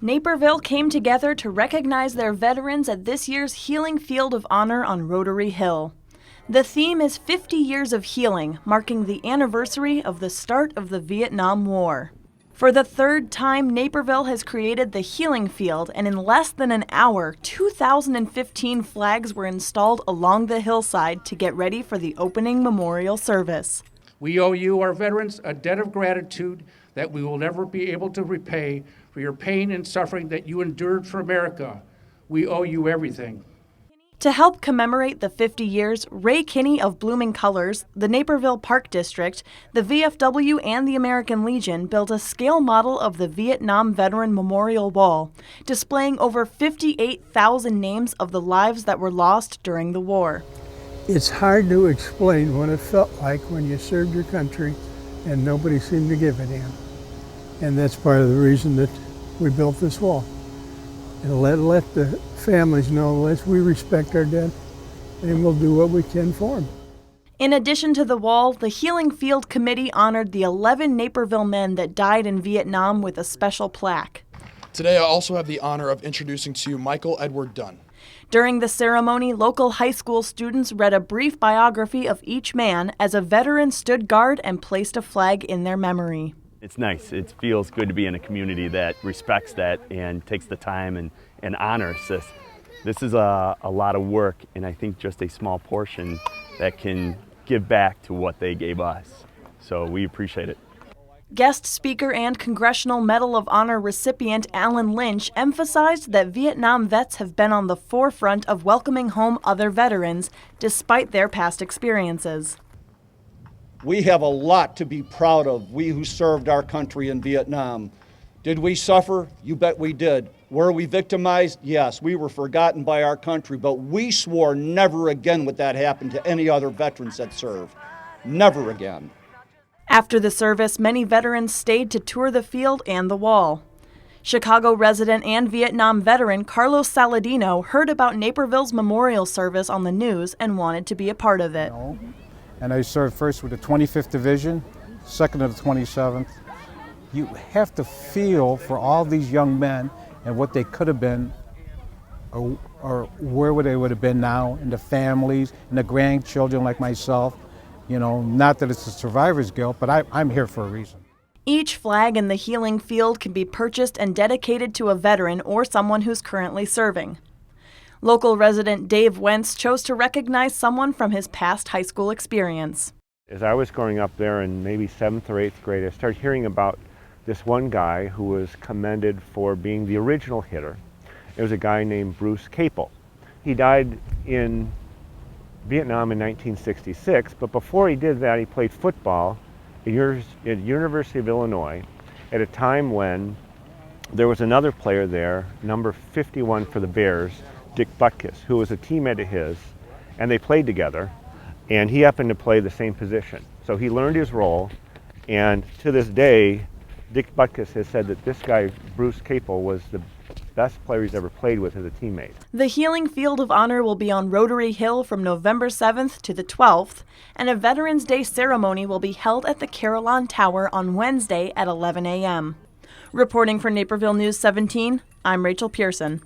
Naperville came together to recognize their veterans at this year's Healing Field of Honor on Rotary Hill. The theme is 50 Years of Healing, marking the anniversary of the start of the Vietnam War. For the third time, Naperville has created the Healing Field, and in less than an hour, 2,015 flags were installed along the hillside to get ready for the opening memorial service. We owe you, our veterans, a debt of gratitude that we will never be able to repay for your pain and suffering that you endured for America. We owe you everything. To help commemorate the 50 years, Ray Kinney of Blooming Colors, the Naperville Park District, the VFW, and the American Legion built a scale model of the Vietnam Veteran Memorial Wall, displaying over 58,000 names of the lives that were lost during the war. It's hard to explain what it felt like when you served your country and nobody seemed to give a damn. And that's part of the reason that we built this wall. And let the families know that we respect our dead and we'll do what we can for them. In addition to the wall, the Healing Field Committee honored the 11 Naperville men that died in Vietnam with a special plaque. Today I also have the honor of introducing to you Michael Edward Dunn. During the ceremony, local high school students read a brief biography of each man as a veteran stood guard and placed a flag in their memory. It's nice. It feels good to be in a community that respects that and takes the time and honors this. This is a lot of work, and I think just a small portion that can give back to what they gave us. So we appreciate it. Guest speaker and Congressional Medal of Honor recipient Alan Lynch emphasized that Vietnam vets have been on the forefront of welcoming home other veterans despite their past experiences. We have a lot to be proud of, we who served our country in Vietnam. Did we suffer? You bet we did. Were we victimized? Yes, we were forgotten by our country, but we swore never again would that happen to any other veterans that served. Never again. After the service, many veterans stayed to tour the field and the wall. Chicago resident and Vietnam veteran Carlos Saladino heard about Naperville's memorial service on the news and wanted to be a part of it. And I served first with the 25th Division, second of the 27th. You have to feel for all these young men and what they could have been or where they would have been now, and the families and the grandchildren like myself. You know, not that it's a survivor's guilt, but I'm here for a reason. Each flag in the Healing Field can be purchased and dedicated to a veteran or someone who's currently serving. Local resident Dave Wentz chose to recognize someone from his past high school experience. As I was growing up there in maybe 7th or 8th grade, I started hearing about this one guy who was commended for being the original hitter. It was a guy named Bruce Capel. He died in Vietnam in 1966, but before he did that, he played football at University of Illinois at a time when there was another player there, number 51 for the Bears, Dick Butkus, who was a teammate of his, and they played together, and he happened to play the same position. So he learned his role, and to this day, Dick Butkus has said that this guy, Bruce Capel, was the best player he's ever played with as a teammate. The Healing Field of Honor will be on Rotary Hill from November 7th to the 12th, and a Veterans Day ceremony will be held at the Carillon Tower on Wednesday at 11 a.m. Reporting for Naperville News 17, I'm Rachel Pearson.